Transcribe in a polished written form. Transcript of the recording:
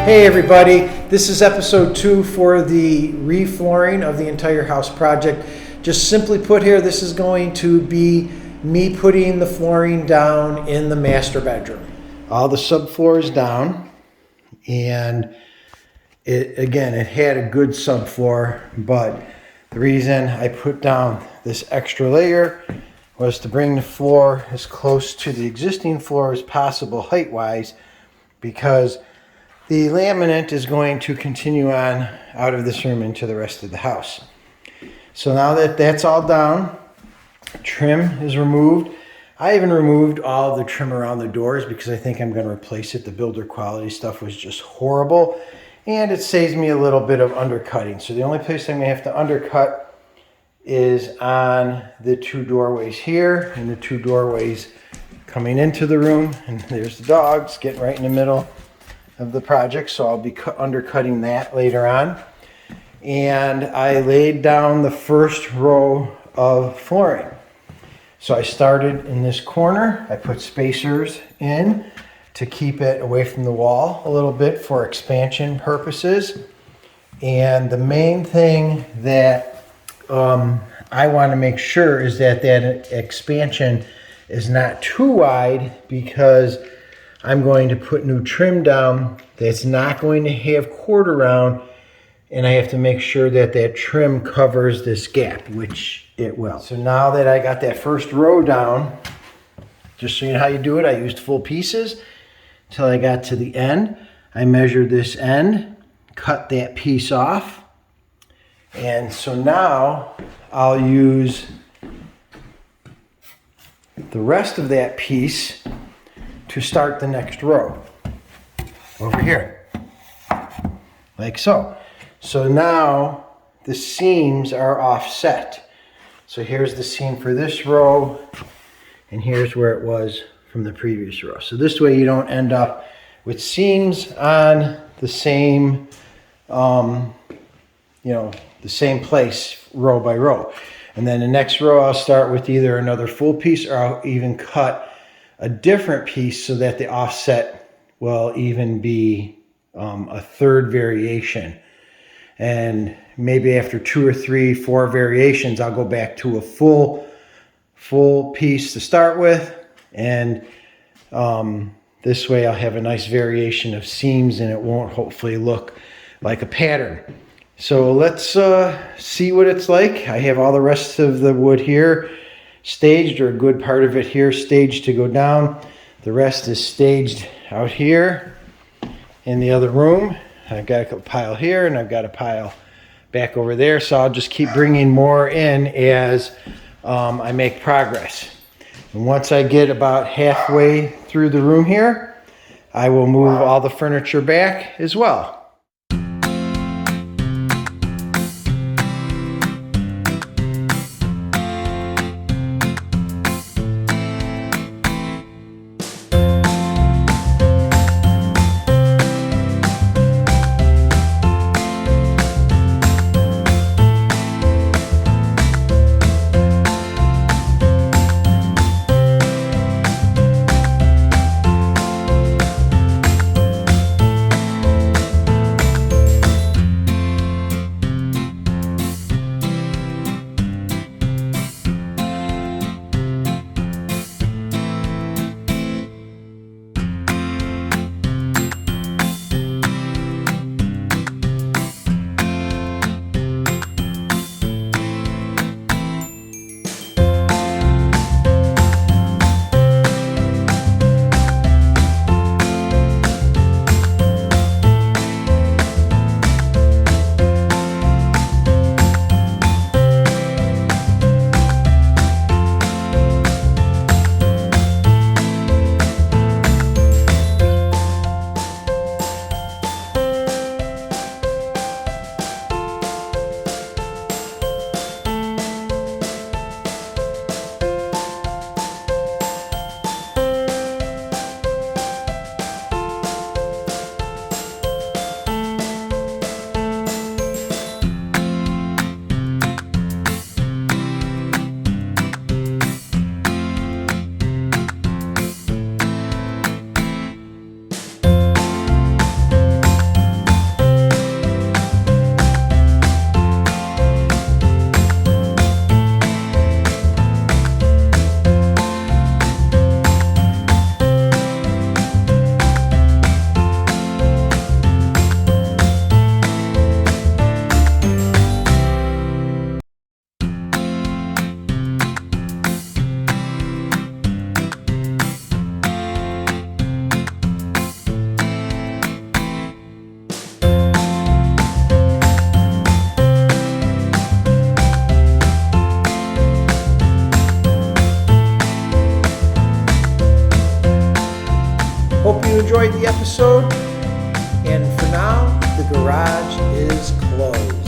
Hey everybody, this is episode 2 for the reflooring of the entire house project. Just simply put here, this is going to be me putting the flooring down in the master bedroom. All the subfloor is down, and it had a good subfloor, but the reason I put down this extra layer was to bring the floor as close to the existing floor as possible height-wise, because the laminate is going to continue on out of this room into the rest of the house. So now that that's all down, trim is removed. I even removed all of the trim around the doors because I think I'm going to replace it. The builder quality stuff was just horrible, and it saves me a little bit of undercutting. So the only place I'm going to have to undercut is on the two doorways here and the two doorways coming into the room. And there's the dogs getting right in the middle of the project, so I'll be undercutting that later on. And I laid down the first row of flooring. So I started in this corner. I put spacers in to keep it away from the wall a little bit for expansion purposes. And the main thing that I want to make sure is that that expansion is not too wide, because I'm going to put new trim down that's not going to have quarter round, and I have to make sure that that trim covers this gap, which it will. So now that I got that first row down, just so you know how you do it, I used full pieces till I got to the end. I measured this end, cut that piece off, and so now I'll use the rest of that piece to start the next row over here, like so. So now the seams are offset. So here's the seam for this row, and here's where it was from the previous row. So this way you don't end up with seams on the same, the same place row by row. And then the next row I'll start with either another full piece, or I'll even cut a different piece so that the offset will even be a third variation. And maybe after 2 or 3, 4 variations, I'll go back to a full piece to start with. And this way I'll have a nice variation of seams, and it won't hopefully look like a pattern. So let's see what it's like. I have all the rest of the wood here staged, or a good part of it here staged to go down. The rest is staged out here in the other room. I've got a pile here, and I've got a pile back over there. So I'll just keep bringing more in as I make progress. And once I get about halfway through the room here, I will move all the furniture back as well. episode. And for now, the garage is closed.